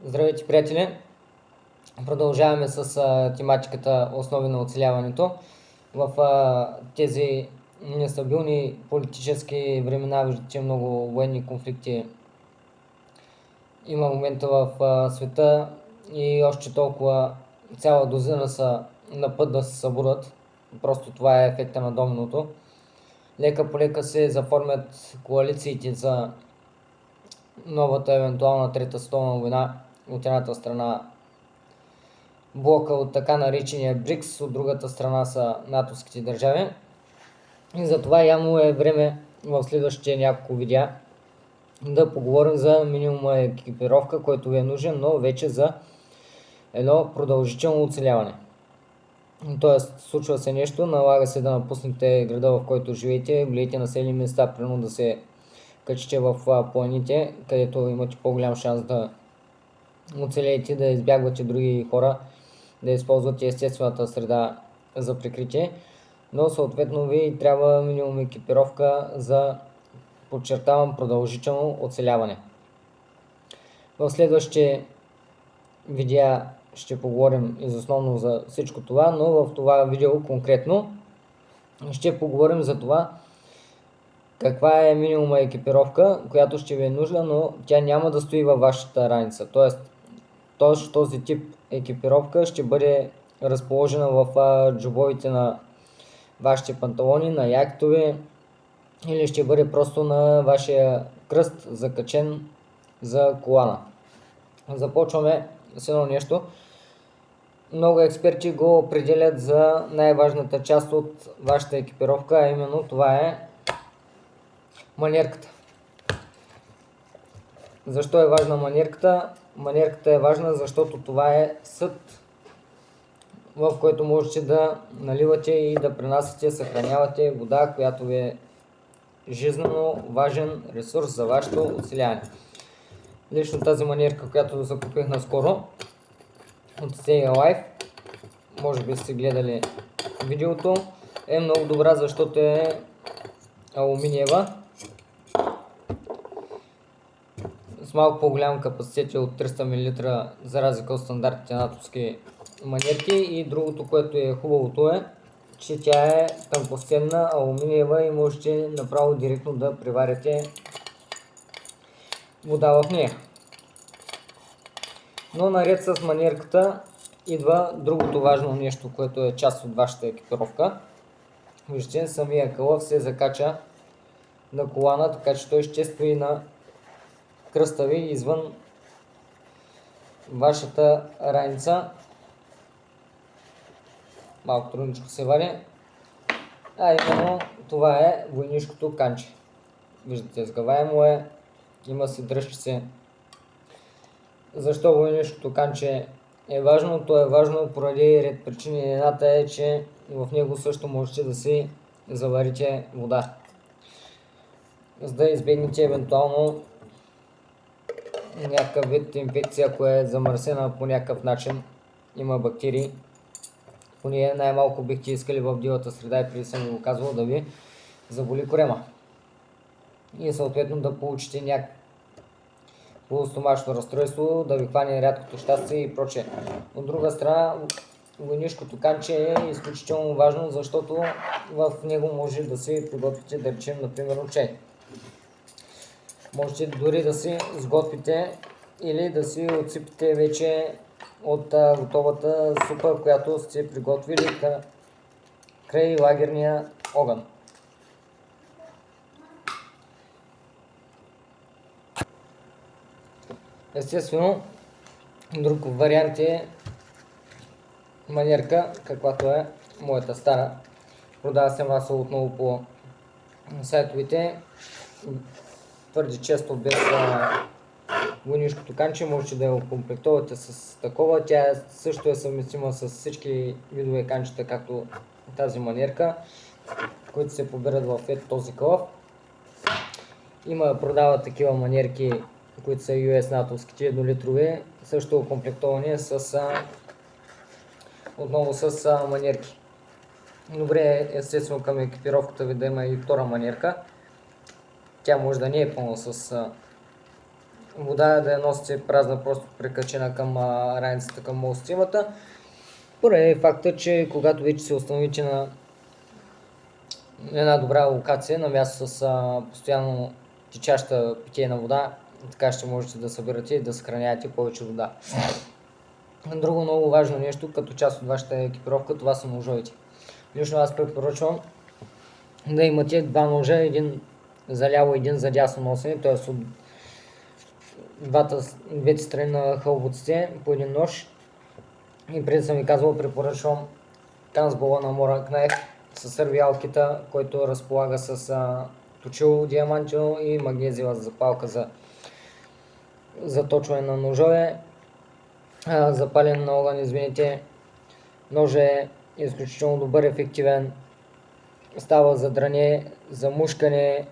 Здравейте, приятели! Продължаваме с тематиката основи на оцеляването. В тези нестабилни политически времена, виждате, много военни конфликти има момента в света и още толкова цяла дозина са на път да се събудат. Просто това е ефекта на доминото. Лека по лека се заформят коалициите за новата евентуална трета световна война. От едната страна блока от така наречения БРИКС, от другата страна са натовските държави. И затова явно е време в следващите няколко видеа да поговорим за минимума екипировка, който ви е нужен, но вече за едно продължително оцеляване. Тоест, случва се нещо, налага се да напуснете града, в който живеете, влияйте населени места, примерно да се качите в планините, където имате по-голям шанс да оцелеете, да избягвате други хора, да използвате естествената среда за прикритие, но съответно ви трябва минимум екипировка за, подчертавам, продължително оцеляване. В следващите видеа ще поговорим основно за всичко това, но в това видео конкретно ще поговорим за това каква е минимума екипировка, която ще ви е нужна, но тя няма да стои във вашата раница. Тоест, този тип екипировка ще бъде разположена в джобовете на вашите панталони, на якитове, или ще бъде просто на вашия кръст закачен за колана. Започваме с едно нещо. Много експерти го определят за най-важната част от вашата екипировка, а именно това е манерката. Защо е важна манерката? Манерката е важна, защото това е съд, в който можете да наливате и да пренасяте, съхранявате вода, която ви е жизненно важен ресурс за вашето оцеляване. Лично тази манерка, която закупих наскоро от Stay Alive, може би сте гледали видеото, е много добра, защото е алуминиева, с малко по-голям капацитет от 300 мл, за разлика от стандартните натовски манерки. И другото, което е хубавото, е, че тя е тънкостенна, алуминиева и можете направо директно да приварите вода в нея. Но наред с манерката идва другото важно нещо, което е част от вашата екипировка. Виждате, самия кълъв се закача на колана, така че той ще стои на кръста ви извън вашата раница. Малко трудничко се вади. А именно това е войнишкото канче. Виждате, сгъваемо е, има си дръжчице. Защо войнишкото канче е важно? То е важно поради ред причини. Едната е, че в него също можете да си заварите вода, за да избегнете евентуално някакъв вид инфекция, ако е замърсена по някакъв начин, има бактерии. Поне най-малко бихте искали в дивата среда, и преди съм ви го казвал, да ви заболи корема и съответно да получите някакво стомашно разстройство, да ви хване рядкото щастие и прочее. От друга страна, войнишкото канче е изключително важно, защото в него може да си приготвите, да речем, например, чай. Можете дори да си сготвите или да си отсипите вече от готовата супа, която сте приготвили край лагерния огън. Естествено, друг вариант е манерка, каквато е моята стара. Продава се масово отново по сайтовете. Твърде често без войнишкото канче можете да я окомплектовате с такова. Тя също е съвместима с всички видове канчета, както тази манерка, които се побират в този кълъв. Продават такива манерки, които са US натовските еднолитрови, също окомплектовани отново с манерки. Добре е естествено към екипировката ви да има и втора манерка. Тя може да не е пълна с вода да я носите празна, просто прикачена към раницата, към мулстимата. Поради факта, че когато вече се установите на една добра локация, на място с постоянно течаща питейна вода, така ще можете да събирате и да съхранявате повече вода. Друго много важно нещо, като част от вашата екипировка, това са ножовете. Лично аз препоръчвам да имате два ножа, един за ляво и един за дясно носене, т.е. от двете страни на хълбоците по един нож. И преди съм ви казвал, препоръчвам Канцбола на Moran Knife с сервиалкита, който разполага с точило диамантино и магнезиева запалка за заточване на ножове. Запален на огън, извините. Ножът е изключително добър, ефективен. Става за дране, за мушкане,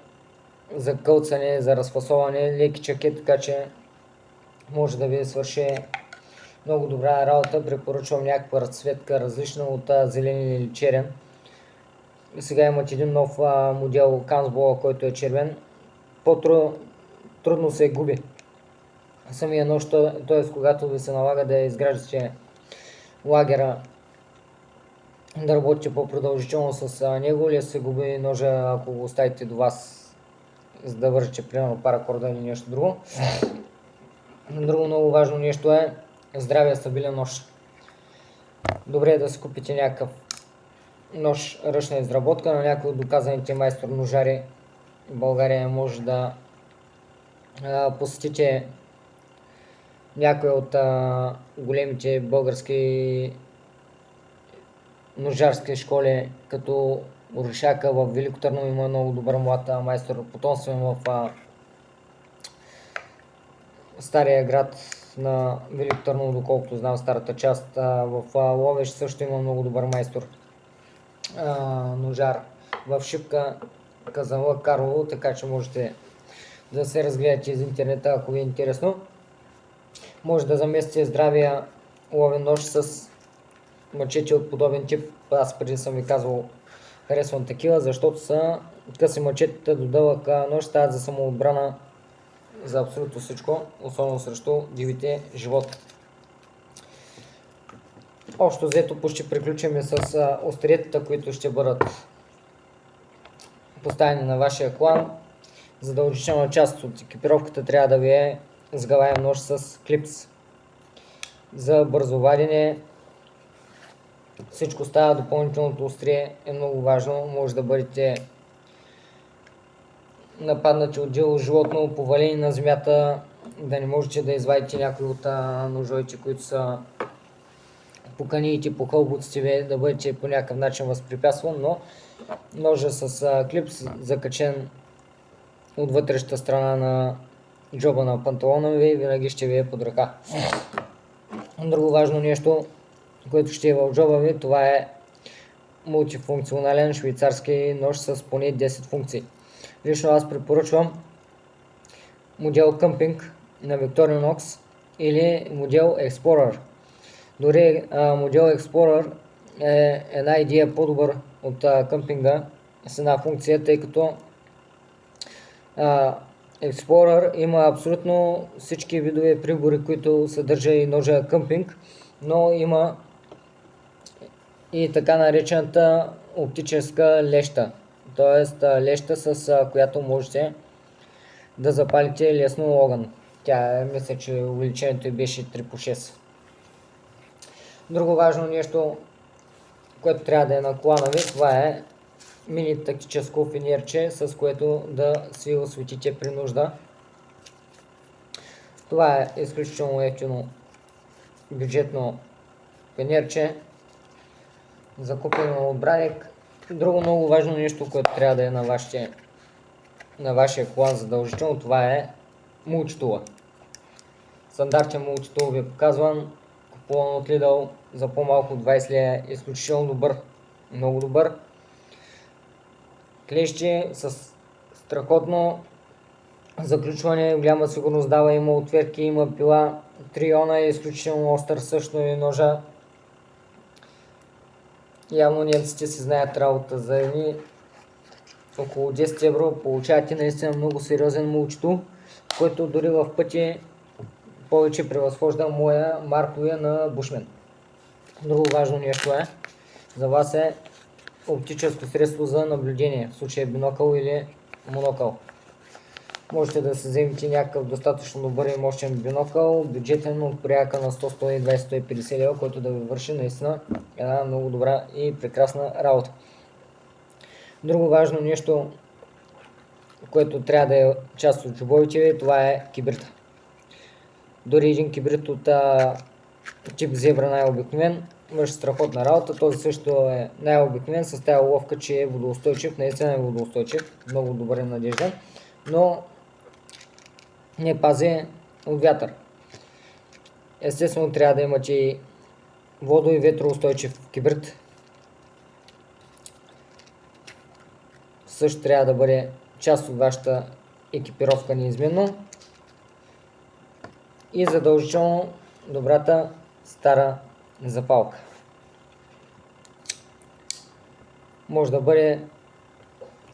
за кълцане, за разфасоване, леки чаки, така че може да ви свърши много добра работа. Препоръчвам някаква разцветка, различна от зелен или черен. Сега имате един нов модел Канцбола, който е червен. По-трудно се губи самия нож, т.е. когато ви се налага да изграждате лагера, да работите по-продължително с него, ли се губи ножа, ако го оставите до вас, за да вържете примерно паракорда или нещо друго. Друго много важно нещо е здравия стабилен нож. Добре е да си купите някакъв нож ръчна изработка на някой от доказаните майстор-ножари в България. Може да посетите някой от големите български ножарски школи, като Орешака в Велико Търново има много добър млад майстор, потомствен в стария град на Велико Търново, доколкото знам старата част. В Ловеч също има много добър майстор ножар. В Шипка, Казанлък, Карлово, така че можете да се разгледате из интернета, ако ви е интересно. Може да заместите здравия ловен нож с мачете от подобен тип. Аз преди съм ви казвал, харесвам такива, защото са къси мачетата до дълъг нож, стават за самоотбрана за абсолютно всичко, особено срещу дивите животни. Общо взето почти приключваме с остриетата, които ще бъдат поставени на вашия клан. Задължителна част от екипировката трябва да ви е сгъваем нож с клипс. За бързо вадене всичко става, допълнителното острие е много важно. Може да бъдете нападнати от диво животно, повалени на земята, да не можете да извадите някои от ножовете, които са по каниите, по хълбоците ви, да бъдете по някакъв начин възпрепятстван, но ножа с клипс, закачен от вътрешната страна на джоба на панталона ви, винаги ще ви е под ръка. Друго важно нещо, което ще е в джоба ви, това е мултифункционален швейцарски нож с поне 10 функции. Лично аз препоръчвам модел Къмпинг на Victorinox или модел Explorer. Дори модел Explorer е една идея по-добър от къмпинга с една функция, тъй като Explorer има абсолютно всички видове прибори, които съдържа и ножа къмпинг, но има и така наречената оптическа леща, т.е. леща, с която можете да запалите лесно огън. Мисля, че увеличението беше 3/6. Друго важно нещо, което трябва да е на колана ви, това е мини тактическо фенерче, с което да си осветите при нужда. Това е изключително ефтино бюджетно фенерче, закупено от Браник. Друго много важно нещо, което трябва да е на вашия колан задължително, това е мулчтула. Стандартен мулчтул ви е показван, купуван от Lidl за по-малко от 20 лева, изключително добър, много добър. Клещи с страхотно заключване, голяма сигурност дава, има отверки, има пила, триона е изключително остър, също и ножа. Явно немците си знаят работа, за едни около 10 евро получавате наистина много сериозен мулчтул, който дори в пъти повече превъзхожда моя марковия на Bushman. Друго важно нещо за вас е оптическо средство за наблюдение, в случая бинокъл или монокъл. Можете да се вземете някакъв достатъчно добър и мощен бинокъл, бюджетен от порядъка на 100, 120, 150 лева, който да ви върши наистина една много добра и прекрасна работа. Друго важно нещо, което трябва да е част от джобовете ви, това е кибрита. Дори един кибрит от тип зебра най-обикновен върши страхотна работа. Този също е най-обикновен с тази уловка, че е водоустойчив, наистина е водоустойчив, много добър и надежден, но не пази от вятър. Естествено трябва да имате и водо- и ветроустойчив кибрит. Също трябва да бъде част от вашата екипировка неизменно. И задължително добрата стара запалка. Може да бъде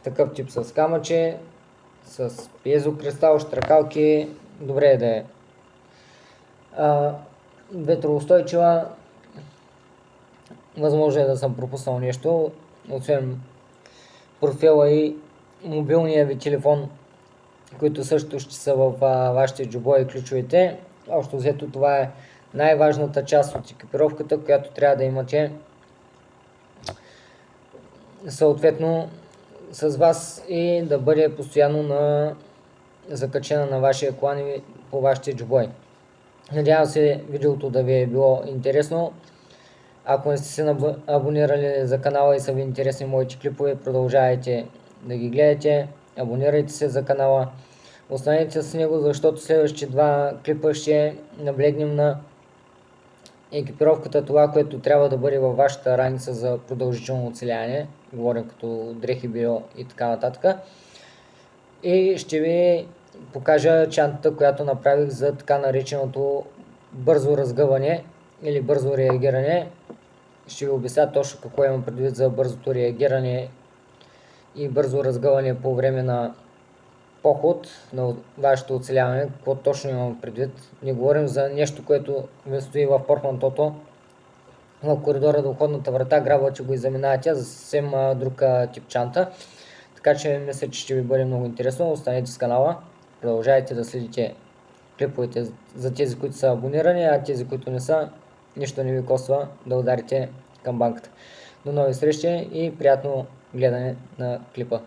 такъв тип с камъче, с пиезокристал, щракалки, добре е да е. Ветроустойчива, възможно е да съм пропуснал нещо, освен профила и мобилния ви телефон, които също ще са в вашите джобове и ключовете. Общо взето това е най-важната част от екипировката, която трябва да имате съответно с вас и да бъде постоянно закачена на вашия колан и по вашите джобове. Надявам се видеото да ви е било интересно. Ако не сте се абонирали за канала и са ви интересни моите клипове, продължавайте да ги гледате. Абонирайте се за канала. Останете с него, защото следващите два клипа ще наблегнем на екипировката, това, което трябва да бъде във вашата раница за продължително оцеляване. Говорим като дрехи, бельо и така нататък. И ще ви покажа чантата, която направих за така нареченото бързо разгъване или бързо реагиране. Ще ви обясня точно какво имам предвид за бързото реагиране и бързо разгъване по време на поход на вашето оцеляване. Какво точно имам предвид? Не говорим за нещо, което ви стои в портмантото, в коридора до входната врата, грабвате го и заминавате за съвсем друг тип чанта. Така че мисля, че ще ви бъде много интересно. Останете с канала, продължайте да следите клиповете за тези, които са абонирани, а тези, които не са, нищо не ви коства да ударите към банката. До нови срещи и приятно гледане на клипа.